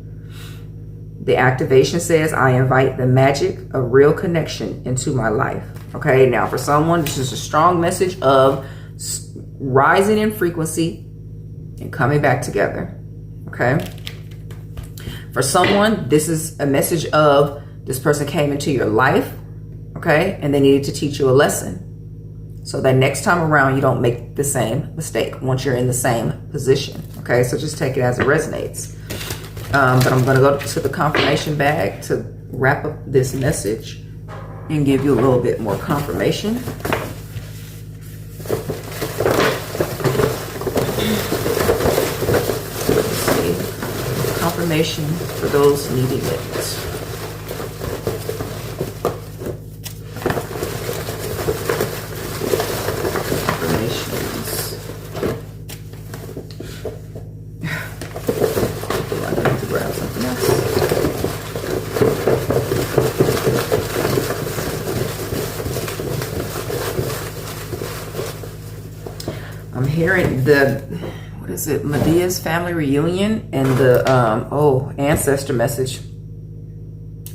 The activation says, I invite the magic of real connection into my life. Okay, now for someone, this is a strong message of rising in frequency and coming back together. Okay. For someone, this is a message of this person came into your life, okay, and they needed to teach you a lesson. So that next time around, you don't make the same mistake once you're in the same position. Okay, so just take it as it resonates. But I'm going to go to the confirmation bag to wrap up this message and give you a little bit more confirmation. Confirmation for those needing it. Confirmations. I need to grab something else. I'm hearing what is it? Medea's family reunion and the ancestor message.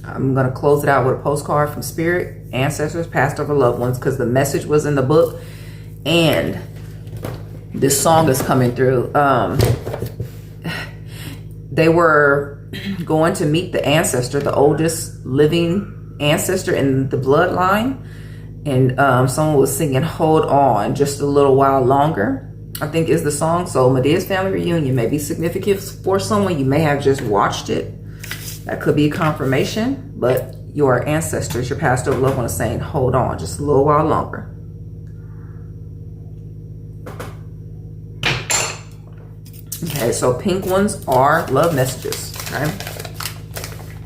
I'm gonna close it out with a postcard from Spirit, ancestors, past over loved ones, because the message was in the book, and this song is coming through. They were going to meet the ancestor, the oldest living ancestor in the bloodline, and someone was singing "Hold On" just a little while longer, I think is the song. So Medea's family reunion may be significant for someone. You may have just watched it. That could be a confirmation, but your ancestors, your past over loved one, is saying, hold on just a little while longer. Okay, so pink ones are love messages. Okay.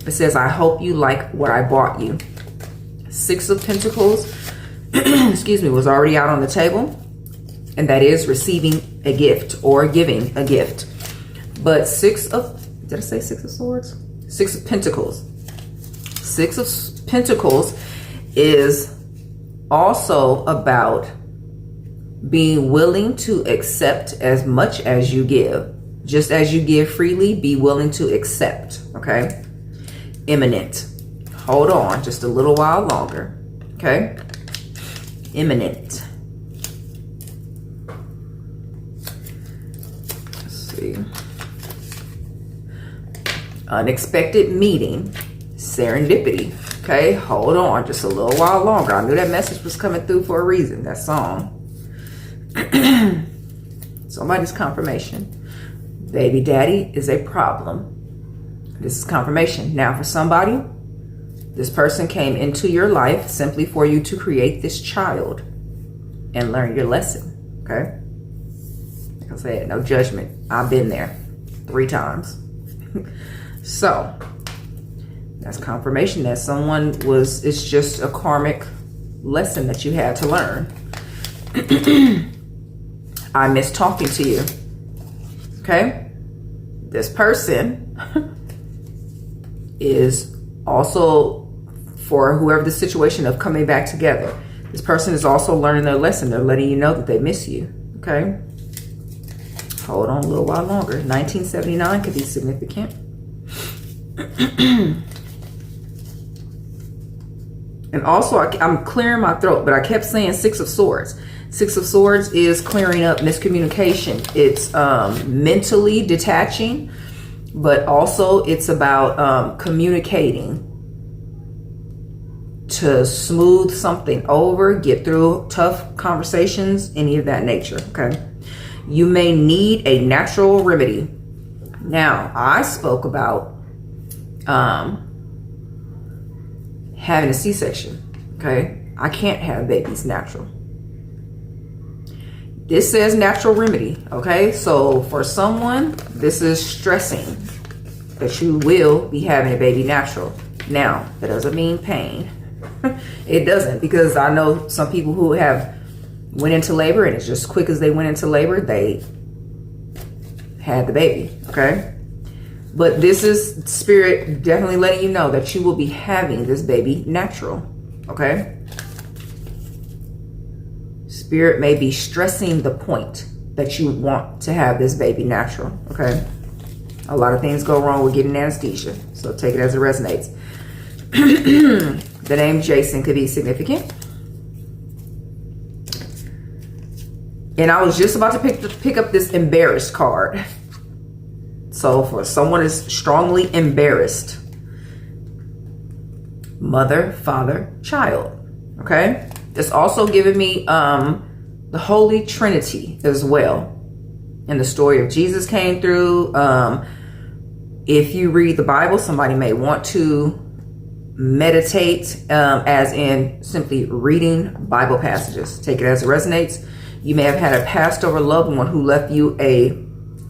It says, I hope you like what I bought you. Six of Pentacles, was already out on the table. And that is receiving a gift or giving a gift. But did I say Six of Swords? Six of Pentacles. Six of Pentacles is also about being willing to accept as much as you give. Just as you give freely, be willing to accept, okay? Imminent. Hold on just a little while longer, okay? Imminent. Let's see. Unexpected meeting. Serendipity. Okay, hold on just a little while longer. I knew that message was coming through for a reason, that song. Somebody's confirmation. Baby daddy is a problem. This is confirmation. Now for somebody, this person came into your life simply for you to create this child and learn your lesson. Okay? Like I said, no judgment. I've been there 3 times. So, that's confirmation that someone was, it's just a karmic lesson that you had to learn. I miss talking to you. Okay? This person is also, for whoever the situation of coming back together, this person is also learning their lesson. They're letting you know that they miss you. Okay? Hold on a little while longer. 1979 could be significant. And also, I'm clearing my throat, but I kept saying 6 of Swords. 6 of Swords is clearing up miscommunication. It's mentally detaching, but also it's about communicating to smooth something over, get through tough conversations, any of that nature, okay? You may need a natural remedy. Now, I spoke about having a C-section, okay? I can't have babies natural. This says natural remedy, okay? So for someone, this is stressing that you will be having a baby natural. Now, that doesn't mean pain. It doesn't, because I know some people who have went into labor and it's just quick as they went into labor, they had the baby, okay? But this is spirit definitely letting you know that you will be having this baby natural, okay? Spirit may be stressing the point that you want to have this baby natural, okay? A lot of things go wrong with getting anesthesia, so take it as it resonates. The name Jason could be significant. And I was just about to pick up this embarrassed card. So for someone is strongly embarrassed. Mother, father, child. Okay? It's also giving me the Holy Trinity as well. And the story of Jesus came through. If you read the Bible, somebody may want to meditate as in simply reading Bible passages. Take it as it resonates. You may have had a passed over loved one who left you a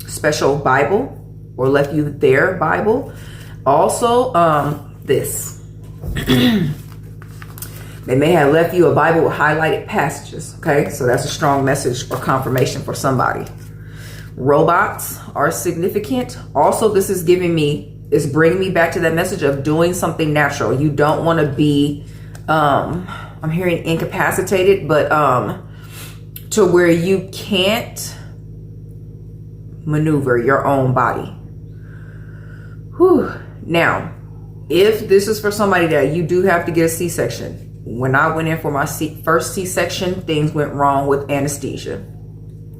special Bible or left you their Bible. Also, this. They may have left you a Bible with highlighted passages. Okay, so that's a strong message or confirmation for somebody. Robots are significant. Also, this is bringing me back to that message of doing something natural. You don't want to be, I'm hearing incapacitated, but to where you can't maneuver your own body. Whew. Now, if this is for somebody that you do have to get a C-section, when I went in for my first C-section, things went wrong with anesthesia.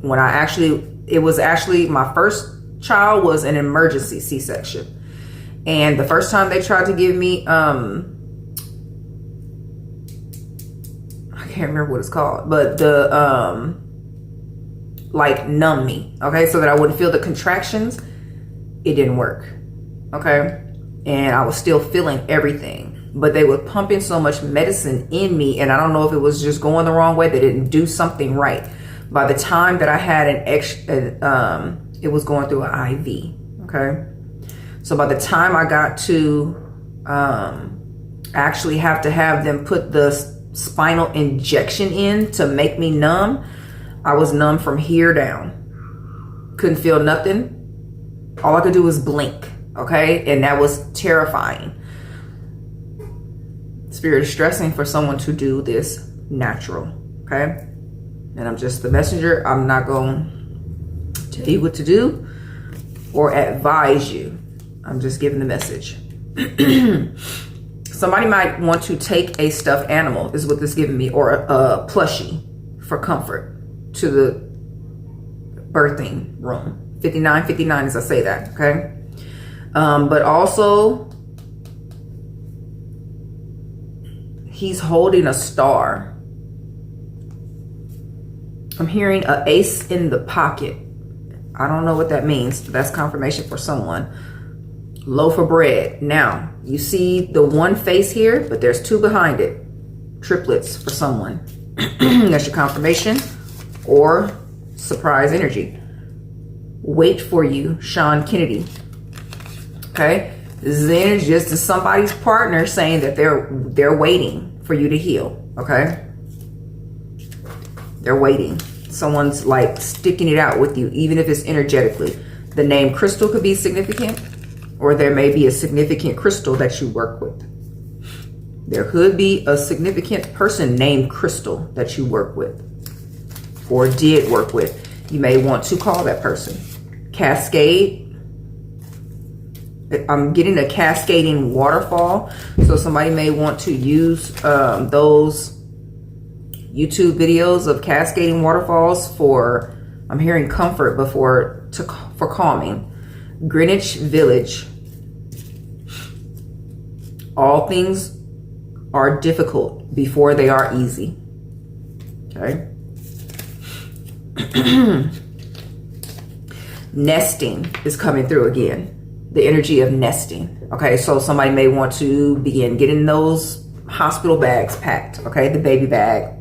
When it was actually my first child was an emergency C-section. And the first time they tried to give me, I can't remember what it's called, but the, like numb me. Okay. So that I wouldn't feel the contractions. It didn't work. Okay. And I was still feeling everything, but they were pumping so much medicine in me. And I don't know if it was just going the wrong way. They didn't do something right. By the time that I had it was going through an IV. Okay. So by the time I got to actually have to have them put the spinal injection in to make me numb, I was numb from here down. Couldn't feel nothing. All I could do was blink. Okay. And that was terrifying. Spirit is stressing for someone to do this natural. Okay. And I'm just the messenger. I'm not going to tell you what to do or advise you. I'm just giving the message. Somebody might want to take a stuffed animal, is what this is giving me, or a plushie for comfort to the birthing room. 5959 as I say that, okay? But also, he's holding a star. I'm hearing an ace in the pocket. I don't know what that means, but that's confirmation for someone. Loaf of bread. Now, you see the one face here, but there's two behind it. Triplets for someone. That's your confirmation or surprise energy. Wait for you, Sean Kennedy. Okay? This is the energy just to somebody's partner saying that they're waiting for you to heal. Okay? They're waiting. Someone's like sticking it out with you, even if it's energetically. The name Crystal could be significant, or there may be a significant crystal that you work with. There could be a significant person named Crystal that you work with or did work with. You may want to call that person. Cascade. I'm getting a cascading waterfall. So somebody may want to use those YouTube videos of cascading waterfalls for, I'm hearing comfort for calming. Greenwich Village. All things are difficult before they are easy. Okay. Nesting is coming through again. The energy of nesting. Okay, so somebody may want to begin getting those hospital bags packed. Okay, the baby bag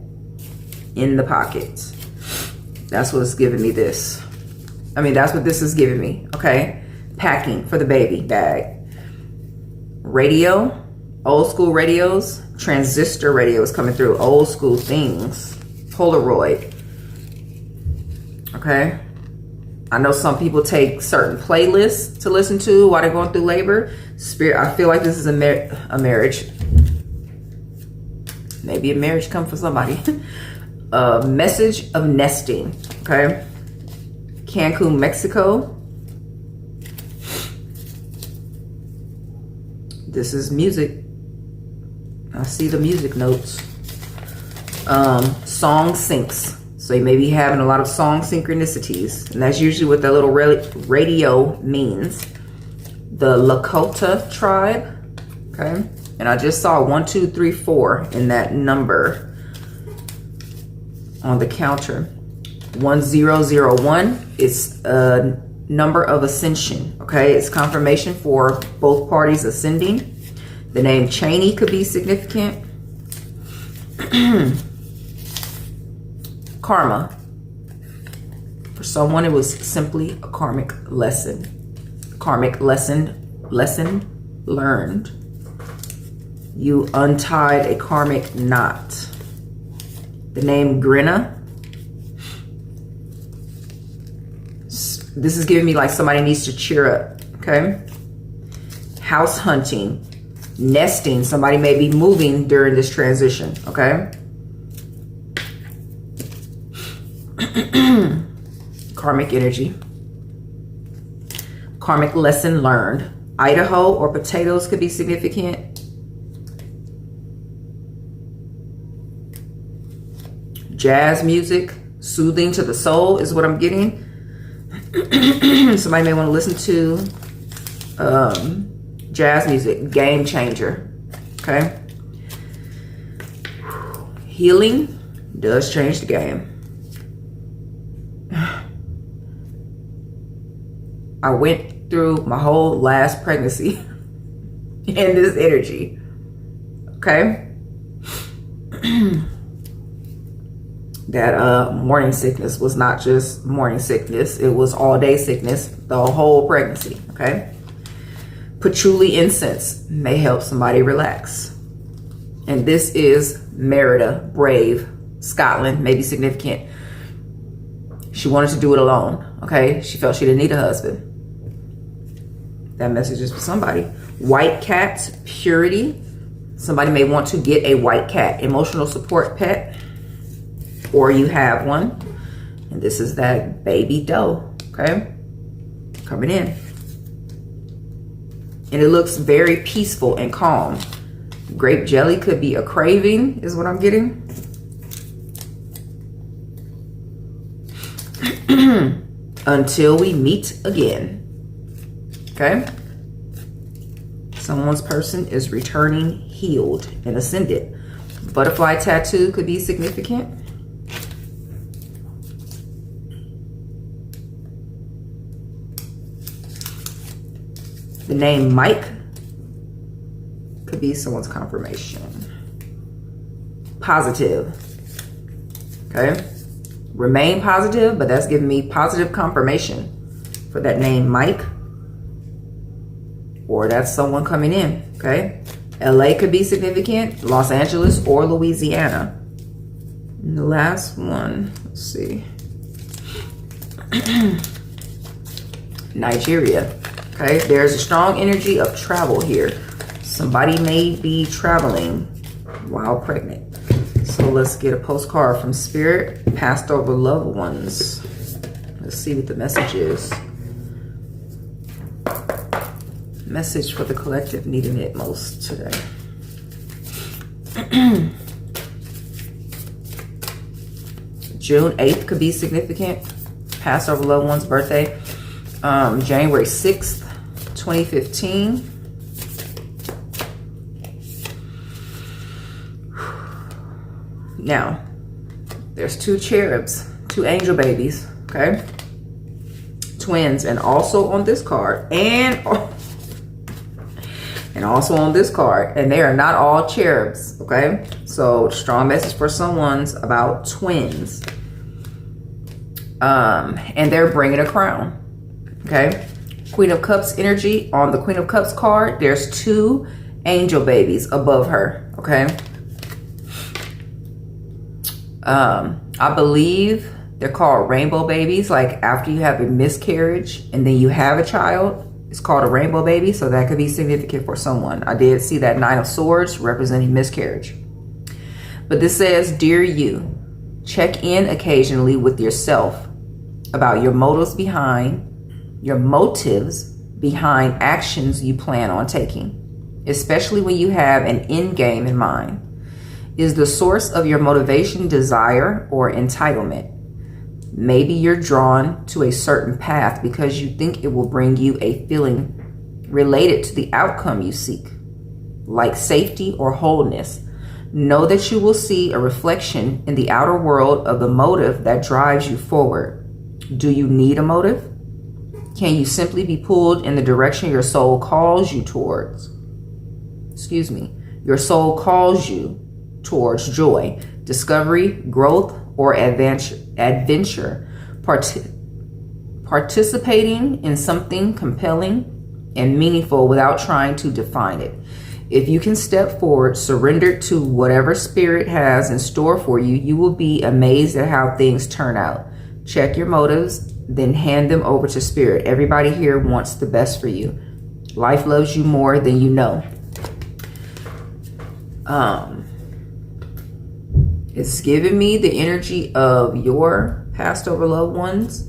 in the pockets. That's what's giving me this. I mean, that's what this is giving me. Okay, packing for the baby bag. Radio. Old school radios, transistor radios coming through, old school things, Polaroid. Okay. I know some people take certain playlists to listen to while they're going through labor. Spirit, I feel like this is a marriage. Maybe a marriage come for somebody. A message of nesting. Okay. Cancun, Mexico. This is music. I see the music notes. Song syncs. So you may be having a lot of song synchronicities. And that's usually what that little radio means. The Lakota tribe. Okay. And I just saw 1, 2, 3, 4 in that number on the counter. 1001 is a number of ascension. Okay. It's confirmation for both parties ascending. The name Cheney could be significant. Karma. For someone, it was simply a karmic lesson. Karmic lesson learned. You untied a karmic knot. The name Grinna. This is giving me like somebody needs to cheer up. Okay. House hunting. Nesting. Somebody may be moving during this transition. Okay. Karmic energy. Karmic lesson learned. Idaho or potatoes could be significant. Jazz music. Soothing to the soul is what I'm getting. Somebody may want to listen to jazz music. Game changer. Okay. Healing does change the game. I went through my whole last pregnancy in this energy. Okay. That morning sickness was not just morning sickness. It was all day sickness the whole pregnancy. Okay. Patchouli incense may help somebody relax. And this is Merida, Brave, Scotland, may be significant. She wanted to do it alone. Okay. She felt she didn't need a husband. That message is for somebody. White cats, purity. Somebody may want to get a white cat. Emotional support pet. or you have one. And this is that baby doe, okay? Coming in. And it looks very peaceful and calm. Grape jelly could be a craving, is what I'm getting. Until we meet again. Okay? Someone's person is returning healed and ascended. Butterfly tattoo could be significant. The name Mike could be someone's confirmation. Positive. Okay? Remain positive, but that's giving me positive confirmation for that name Mike. Or that's someone coming in. Okay? LA could be significant. Los Angeles or Louisiana. And the last one, let's see. Nigeria. Okay, there's a strong energy of travel here. Somebody may be traveling while pregnant. So let's get a postcard from Spirit. Passed over loved ones. Let's see what the message is. Message for the collective needing it most today. June 8th could be significant. Passed over loved one's birthday. January 6th. 2015. Now, there's two cherubs, two angel babies, okay? Twins, and also on this card, and also on this card, and they are not all cherubs, okay? So, strong message for someone's about twins. And they're bringing a crown, okay? Queen of Cups energy. On the Queen of Cups card, there's two angel babies above her, okay? I believe they're called rainbow babies. Like after you have a miscarriage and then you have a child, it's called a rainbow baby. So that could be significant for someone. I did see that Nine of Swords representing miscarriage. But this says, dear you, check in occasionally with yourself about your motives behind actions you plan on taking, especially when you have an end game in mind. Is the source of your motivation desire or entitlement? Maybe you're drawn to a certain path because you think it will bring you a feeling related to the outcome you seek, like safety or wholeness. Know that you will see a reflection in the outer world of the motive that drives you forward. Do you need a motive? Can you simply be pulled in the direction your soul calls you towards? Your soul calls you towards joy, discovery, growth, or adventure. Participating in something compelling and meaningful without trying to define it. If you can step forward, surrendered to whatever spirit has in store for you, you will be amazed at how things turn out. Check your motives, then hand them over to spirit. Everybody here wants the best for you. Life loves you more than you know. It's giving me the energy of your passed over loved ones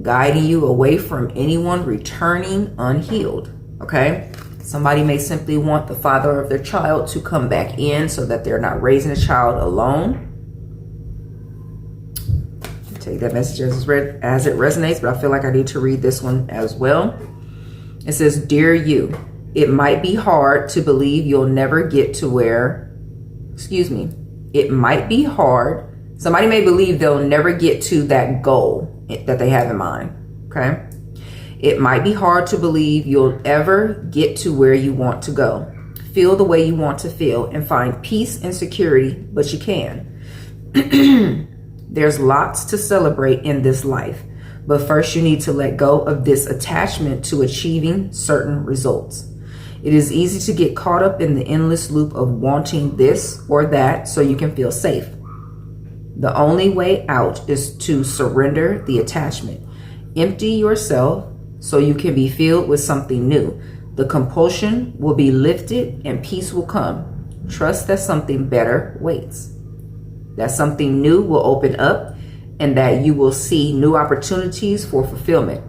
guiding you away from anyone returning unhealed. Okay? Somebody may simply want the father of their child to come back in so that they're not raising a child alone. Take that message as it resonates, but I feel like I need to read this one as well. It says, dear you, it might be hard to believe you'll never get to where, it might be hard. Somebody may believe they'll never get to that goal that they have in mind, okay? It might be hard to believe you'll ever get to where you want to go. Feel the way you want to feel and find peace and security, but you can. There's lots to celebrate in this life, but first you need to let go of this attachment to achieving certain results. It is easy to get caught up in the endless loop of wanting this or that so you can feel safe. The only way out is to surrender the attachment. Empty yourself so you can be filled with something new. The compulsion will be lifted and peace will come. Trust that something better waits. that something new will open up and that you will see new opportunities for fulfillment.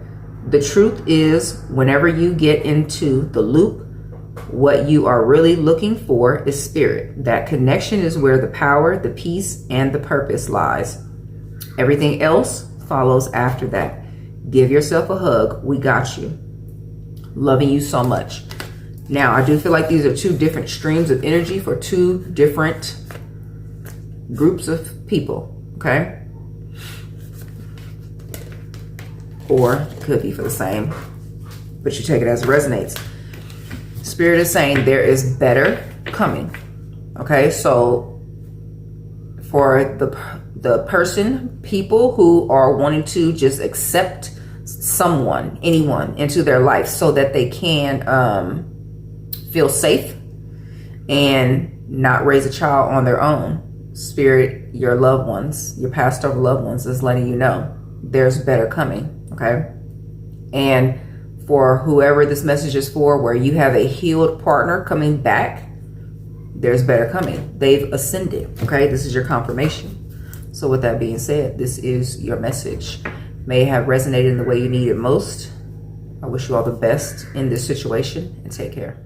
The truth is, whenever you get into the loop, what you are really looking for is spirit. That connection is where the power, the peace, and the purpose lies. Everything else follows after that. Give yourself a hug. We got you. Loving you so much. Now, I do feel like these are two different streams of energy for two different groups of people, okay? Or it could be for the same, but you take it as it resonates. Spirit is saying there is better coming, okay? So for the person, people who are wanting to just accept someone, anyone into their life so that they can feel safe and not raise a child on their own. Spirit, your loved ones, your past over loved ones is letting you know there's better coming, okay? And for whoever this message is for, where you have a healed partner coming back, there's better coming. They've ascended, okay? This is your confirmation. So with that being said, this is your message. May have resonated in the way you need it most. I wish you all the best in this situation and take care.